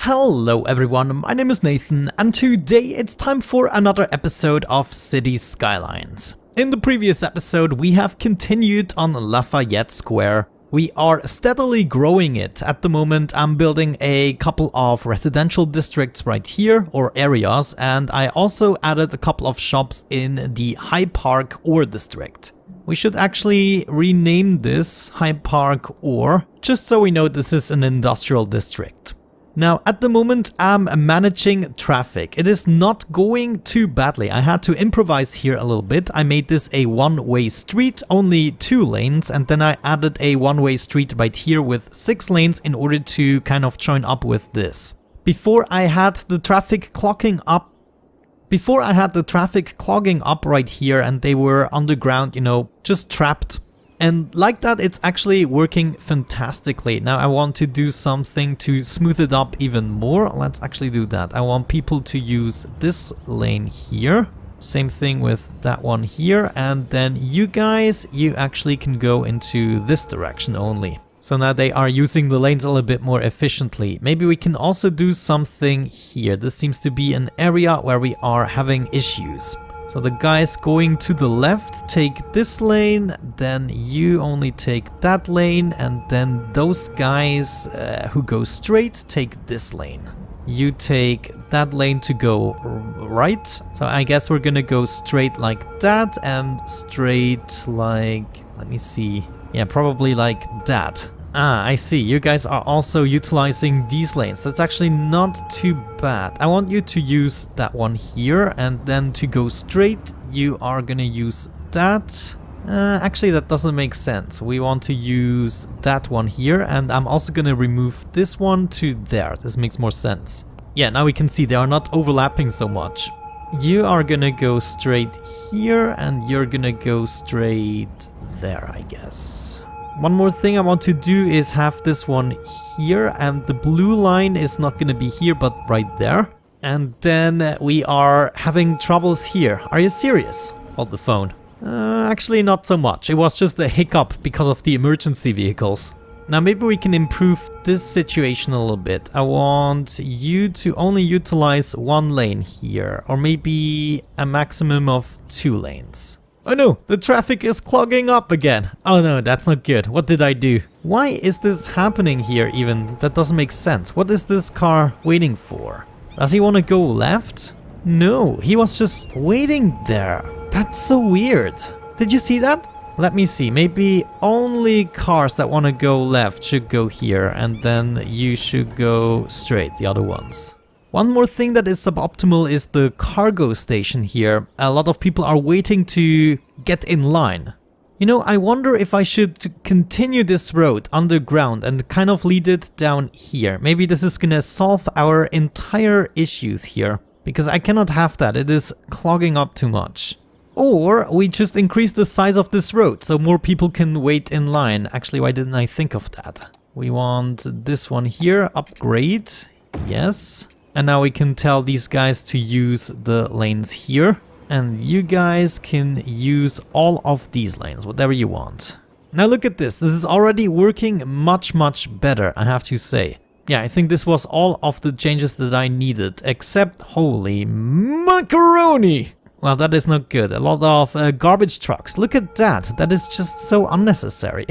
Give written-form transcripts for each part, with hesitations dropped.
Hello everyone, my name is Nathan and today it's time for another episode of Cities Skylines. In the previous episode we have continued on Lafayette Square. We are steadily growing it. At the moment I'm building a couple of residential districts right here, or areas, and I also added a couple of shops in the High Park Ore District. We should actually rename this High Park Ore, just so we know this is an industrial district. Now, at the moment, I'm managing traffic. It is not going too badly. I had to improvise here a little bit. I made this a one-way street, only 2 lanes, and then I added a one-way street right here with 6 lanes in order to kind of join up with this. Before I had the traffic clogging up right here and they were underground, you know, just trapped. And like that, it's actually working fantastically. Now I want to do something to smooth it up even more. Let's actually do that. I want people to use this lane here. Same thing with that one here. And then you guys, you actually can go into this direction only. So now they are using the lanes a little bit more efficiently. Maybe we can also do something here. This seems to be an area where we are having issues. So the guys going to the left take this lane, then you only take that lane, and then those guys who go straight take this lane. You take that lane to go right. So I guess we're gonna go straight like that and straight like, let me see. Yeah, probably like that. Ah, I see. You guys are also utilizing these lanes. That's actually not too bad. I want you to use that one here, and then to go straight, you are gonna use that. Actually, that doesn't make sense. We want to use that one here, and I'm also gonna remove this one to there. This makes more sense. Yeah, now we can see they are not overlapping so much. You are gonna go straight here, and you're gonna go straight there, I guess. One more thing I want to do is have this one here, and the blue line is not going to be here but right there. And then we are having troubles here. Are you serious? Hold the phone. Actually not so much. It was just a hiccup because of the emergency vehicles. Now maybe we can improve this situation a little bit. I want you to only utilize 1 lane here, or maybe a maximum of 2 lanes. Oh no, the traffic is clogging up again. Oh no, that's not good. What did I do? Why is this happening here even? That doesn't make sense. What is this car waiting for? Does he want to go left? No, he was just waiting there. That's so weird. Did you see that? Let me see. Maybe only cars that want to go left should go here, and then you should go straight, the other ones. One more thing that is suboptimal is the cargo station here. A lot of people are waiting to get in line. You know, I wonder if I should continue this road underground and kind of lead it down here. Maybe this is gonna solve our entire issues here, because I cannot have that. It is clogging up too much. Or we just increase the size of this road so more people can wait in line. Actually, why didn't I think of that? We want this one here, upgrade, yes. And now we can tell these guys to use the lanes here. And you guys can use all of these lanes, whatever you want. Now look at this. This is already working much better, I have to say. Yeah, I think this was all of the changes that I needed, except holy macaroni! Well, that is not good. A lot of garbage trucks. Look at that. That is just so unnecessary.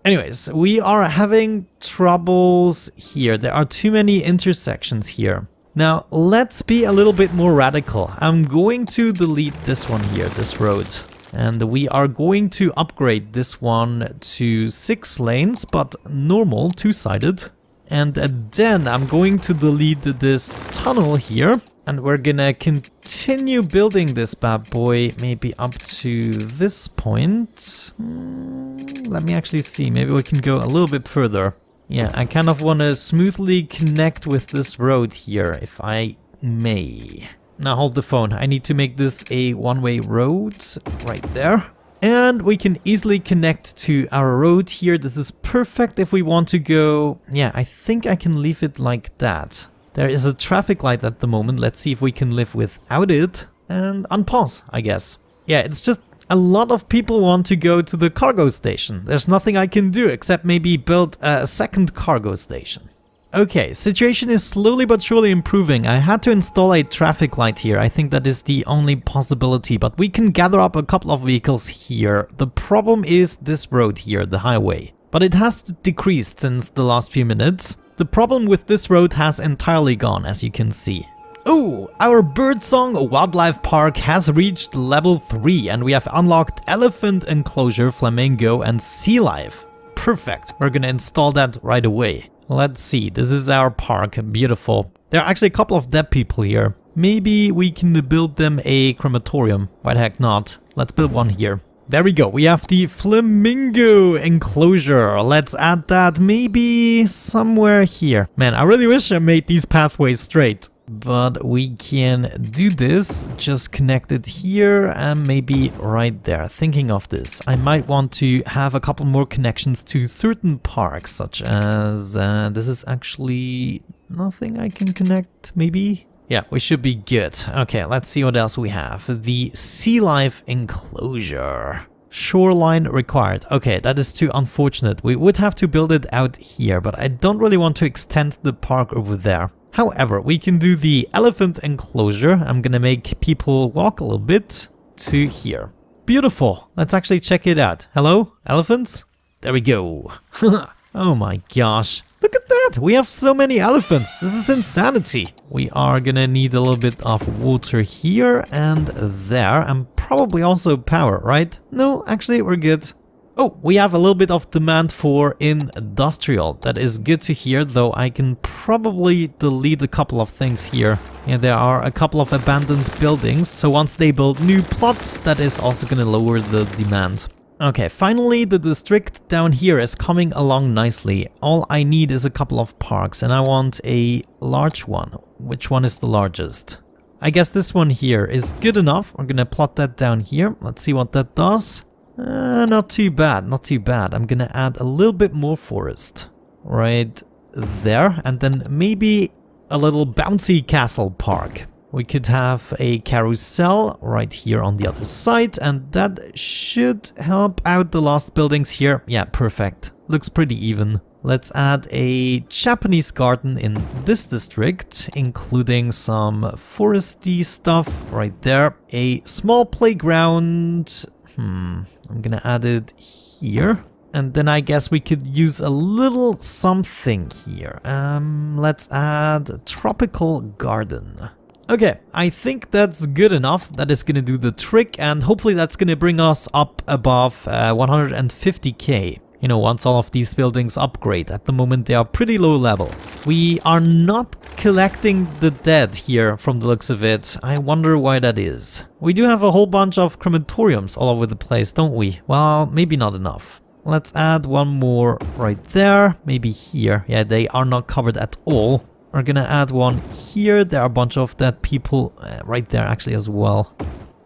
Anyways, we are having troubles here. There are too many intersections here. Now, let's be a little bit more radical. I'm going to delete this one here, this road. And we are going to upgrade this one to 6 lanes, but normal, 2-sided. And then I'm going to delete this tunnel here. And we're gonna continue building this bad boy, maybe up to this point. Let me actually see, maybe we can go a little bit further. Yeah, I kind of want to smoothly connect with this road here, if I may. Now hold the phone. I need to make this a one-way road right there. And we can easily connect to our road here. This is perfect if we want to go... Yeah, I think I can leave it like that. There is a traffic light at the moment. Let's see if we can live without it. And unpause, I guess. Yeah, it's just a lot of people want to go to the cargo station. There's nothing I can do except maybe build a second cargo station. Okay, situation is slowly but surely improving. I had to install a traffic light here. I think that is the only possibility, but we can gather up a couple of vehicles here. The problem is this road here, the highway. But it has decreased since the last few minutes. The problem with this road has entirely gone, as you can see. Oh, our Birdsong Wildlife Park has reached level 3 and we have unlocked elephant enclosure, flamingo and sea life. Perfect, we're gonna install that right away. Let's see, this is our park, beautiful. There are actually a couple of dead people here. Maybe we can build them a crematorium. Why the heck not? Let's build one here. There we go, we have the flamingo enclosure. Let's add that maybe somewhere here. Man, I really wish I made these pathways straight. But we can do this, just connect it here and maybe right there. Thinking of this, I might want to have a couple more connections to certain parks, such as this is actually nothing I can connect, maybe? Yeah, we should be good. Okay, let's see what else we have. The sea life enclosure. Shoreline required. Okay, that is too unfortunate. We would have to build it out here, but I don't really want to extend the park over there. However, we can do the elephant enclosure. I'm gonna make people walk a little bit to here. Beautiful. Let's actually check it out. Hello, elephants? There we go. Oh my gosh. Look at that. We have so many elephants. This is insanity. We are gonna need a little bit of water here and there, and probably also power, right? No, actually, we're good. Oh, we have a little bit of demand for industrial. That is good to hear, though I can probably delete a couple of things here. Yeah, there are a couple of abandoned buildings, so once they build new plots, that is also going to lower the demand. Okay, finally the district down here is coming along nicely. All I need is a couple of parks, and I want a large one. Which one is the largest? I guess this one here is good enough. We're going to plot that down here. Let's see what that does. Not too bad, not too bad. I'm gonna add a little bit more forest right there, and then maybe a little bouncy castle park. We could have a carousel right here on the other side, and that should help out the last buildings here. Yeah, perfect. Looks pretty even. Let's add a Japanese garden in this district, including some foresty stuff right there. A small playground. I'm gonna add it here. And then I guess we could use a little something here. Let's add a tropical garden. Okay, I think that's good enough. That is gonna do the trick, and hopefully that's gonna bring us up above 150k. You know, once all of these buildings upgrade. At the moment they are pretty low level. We are not collecting the dead here from the looks of it. I wonder why that is. We do have a whole bunch of crematoriums all over the place, don't we? Well, maybe not enough. Let's add one more right there, maybe here. Yeah, they are not covered at all. We're gonna add one here. There are a bunch of dead people right there actually as well.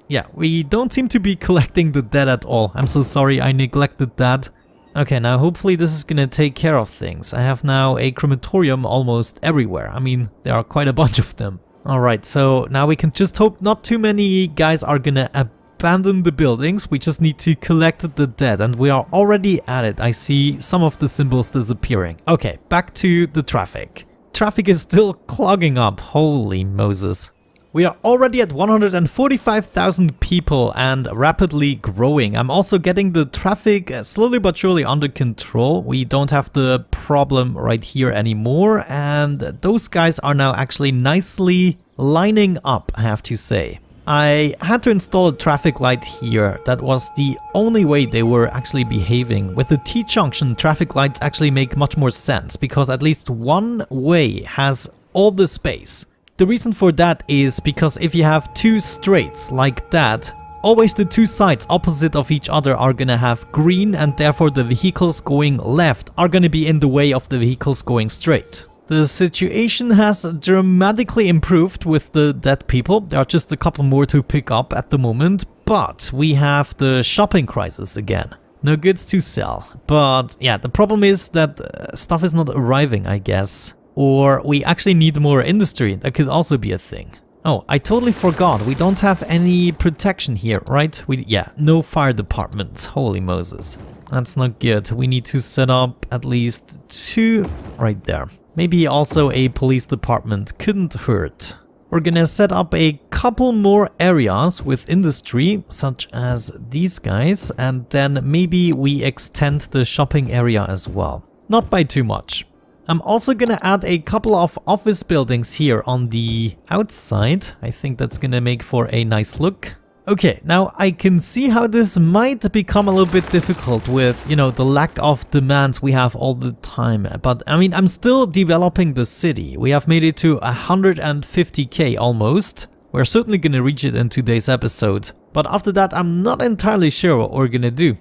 Yeah, we don't seem to be collecting the dead at all. I'm so sorry, I neglected that. Okay, now hopefully this is gonna take care of things. I have now a crematorium almost everywhere. I mean, there are quite a bunch of them. Alright, so now we can just hope not too many guys are gonna abandon the buildings. We just need to collect the dead, and we are already at it. I see some of the symbols disappearing. Okay, back to the traffic. Traffic is still clogging up. Holy Moses. We are already at 145,000 people and rapidly growing. I'm also getting the traffic slowly but surely under control. We don't have the problem right here anymore, and those guys are now actually nicely lining up, I have to say. I had to install a traffic light here. That was the only way they were actually behaving. With the T-junction, traffic lights actually make much more sense, because at least one way has all the space. The reason for that is because if you have two straights like that, always the two sides opposite of each other are gonna have green, and therefore the vehicles going left are gonna be in the way of the vehicles going straight. The situation has dramatically improved with the dead people. There are just a couple more to pick up at the moment, but we have the shopping crisis again. No goods to sell. But yeah, the problem is that stuff is not arriving, I guess. Or we actually need more industry. That could also be a thing. Oh, I totally forgot. We don't have any protection here, right? Yeah, no fire departments. Holy Moses. That's not good. We need to set up at least two right there. Maybe also a police department couldn't hurt. We're gonna set up a couple more areas with industry, such as these guys, and then maybe we extend the shopping area as well. Not by too much. I'm also gonna add a couple of office buildings here on the outside. I think that's gonna make for a nice look. Okay, now I can see how this might become a little bit difficult with, you know, the lack of demands we have all the time. But I mean, I'm still developing the city. We have made it to 150k almost. We're certainly gonna reach it in today's episode. But after that, I'm not entirely sure what we're gonna do.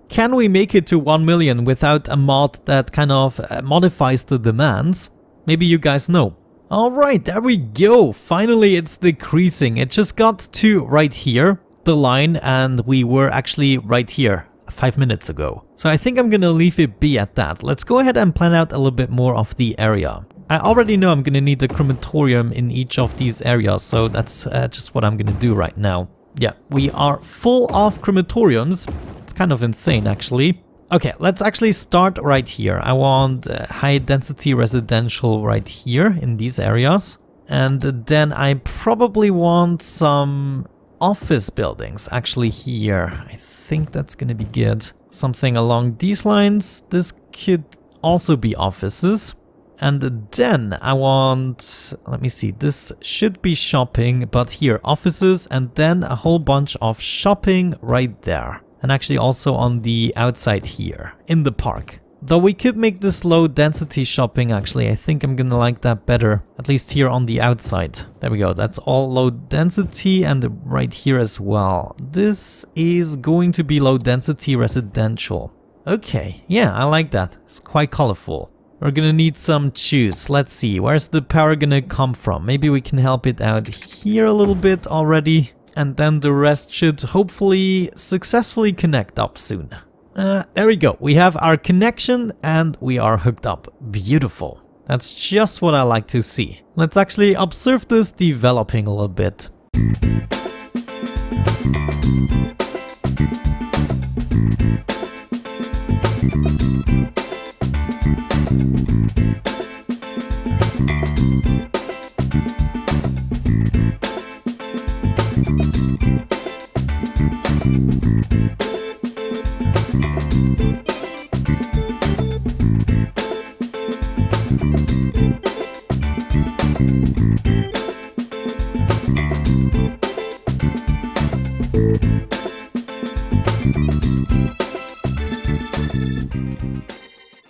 Can we make it to 1 million without a mod that kind of modifies the demands? Maybe you guys know. Alright, there we go. Finally, it's decreasing. It just got to right here, the line, and we were actually right here 5 minutes ago. So I think I'm gonna leave it be at that. Let's go ahead and plan out a little bit more of the area. I already know I'm gonna need a crematorium in each of these areas, so that's just what I'm gonna do right now. Yeah, we are full of crematoriums. It's kind of insane, actually. Okay, let's actually start right here. I want high density residential right here in these areas. And then I probably want some office buildings actually here. I think that's gonna be good. Something along these lines. This could also be offices. And then I want, let me see, this should be shopping, but here, offices, and then a whole bunch of shopping right there. And actually also on the outside here, in the park. Though we could make this low density shopping actually, I think I'm gonna like that better. At least here on the outside. There we go, that's all low density, and right here as well. This is going to be low density residential. Okay, yeah, I like that. It's quite colorful. We're gonna need some juice. Let's see, where's the power gonna come from? Maybe we can help it out here a little bit already. And then the rest should hopefully successfully connect up soon. There we go. We have our connection and we are hooked up. Beautiful. That's just what I like to see. Let's actually observe this developing a little bit.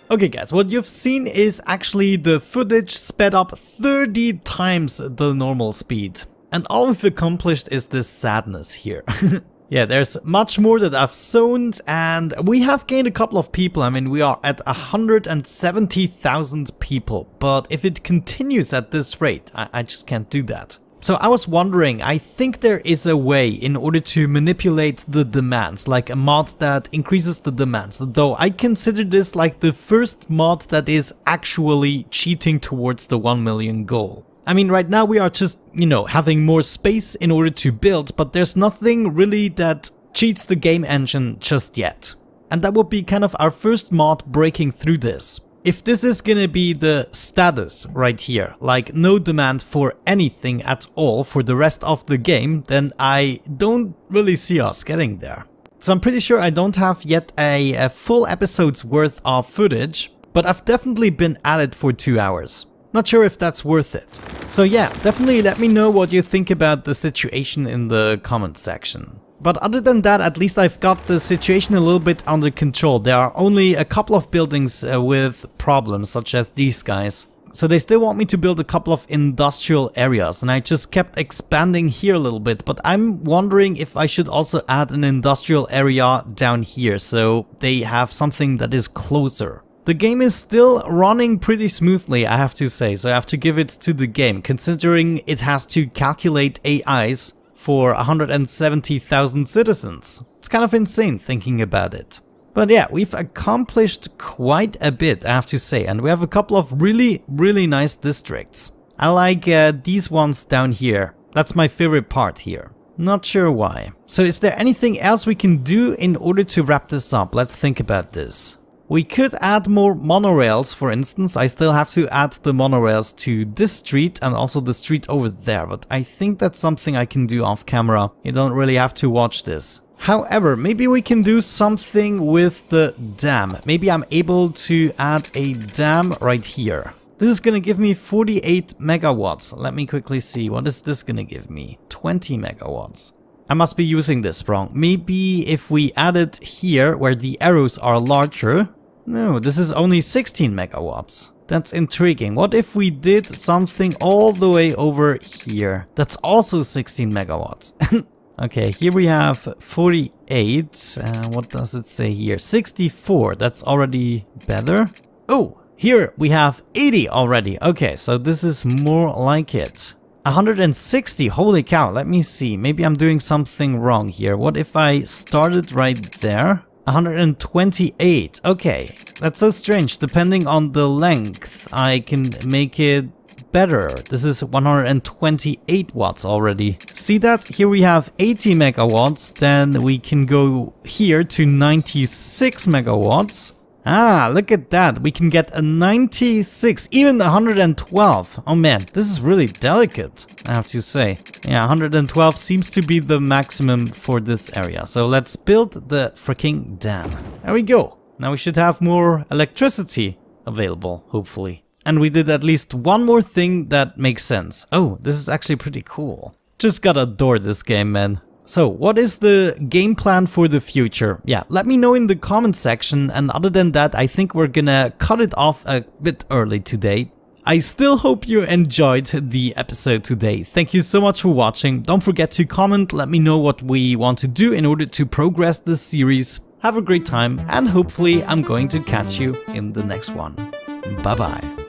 Okay guys, what you've seen is actually the footage sped up 30 times the normal speed. And all we've accomplished is this sadness here. Yeah, there's much more that I've sown, and we have gained a couple of people. I mean, we are at 170,000 people, but if it continues at this rate, I just can't do that. So I was wondering, I think there is a way in order to manipulate the demands, like a mod that increases the demands, though I consider this like the first mod that is actually cheating towards the 1 million goal. I mean, right now we are just, you know, having more space in order to build, but there's nothing really that cheats the game engine just yet. And that would be kind of our first mod breaking through this. If this is gonna be the status right here, like no demand for anything at all for the rest of the game, then I don't really see us getting there. So I'm pretty sure I don't have yet a full episode's worth of footage, but I've definitely been at it for 2 hours. Not sure if that's worth it. So yeah, definitely let me know what you think about the situation in the comment section. But other than that, at least I've got the situation a little bit under control. There are only a couple of buildings with problems, such as these guys. So they still want me to build a couple of industrial areas, and I just kept expanding here a little bit. But I'm wondering if I should also add an industrial area down here, so they have something that is closer. The game is still running pretty smoothly, I have to say, so I have to give it to the game, considering it has to calculate AIs for 170,000 citizens. It's kind of insane thinking about it. But yeah, we've accomplished quite a bit, I have to say, and we have a couple of really nice districts. I like these ones down here. That's my favorite part here. Not sure why. So is there anything else we can do in order to wrap this up? Let's think about this. We could add more monorails, for instance. I still have to add the monorails to this street and also the street over there, but I think that's something I can do off camera. You don't really have to watch this. However, maybe we can do something with the dam. Maybe I'm able to add a dam right here. This is gonna give me 48 megawatts. Let me quickly see. What is this gonna give me? 20 megawatts. I must be using this wrong. Maybe if we add it here where the arrows are larger. No, this is only 16 megawatts. That's intriguing. What if we did something all the way over here? That's also 16 megawatts. Okay, here we have 48. What does it say here? 64. That's already better. Oh, here we have 80 already. Okay, so this is more like it. 160. Holy cow. Let me see. Maybe I'm doing something wrong here. What if I started right there? 128. Okay, that's so strange. Depending on the length, I can make it better. This is 128 watts already. See that? Here we have 80 megawatts. Then we can go here to 96 megawatts. Ah, look at that. We can get a 96, even 112. Oh man, this is really delicate, I have to say. Yeah, 112 seems to be the maximum for this area. So let's build the freaking dam. There we go. Now we should have more electricity available, hopefully. And we did at least one more thing that makes sense. Oh, this is actually pretty cool. Just gotta adore this game, man. So, what is the game plan for the future? Yeah, let me know in the comment section, and other than that, I think we're gonna cut it off a bit early today. I still hope you enjoyed the episode today. Thank you so much for watching. Don't forget to comment, let me know what we want to do in order to progress this series. Have a great time, and hopefully I'm going to catch you in the next one. Bye bye.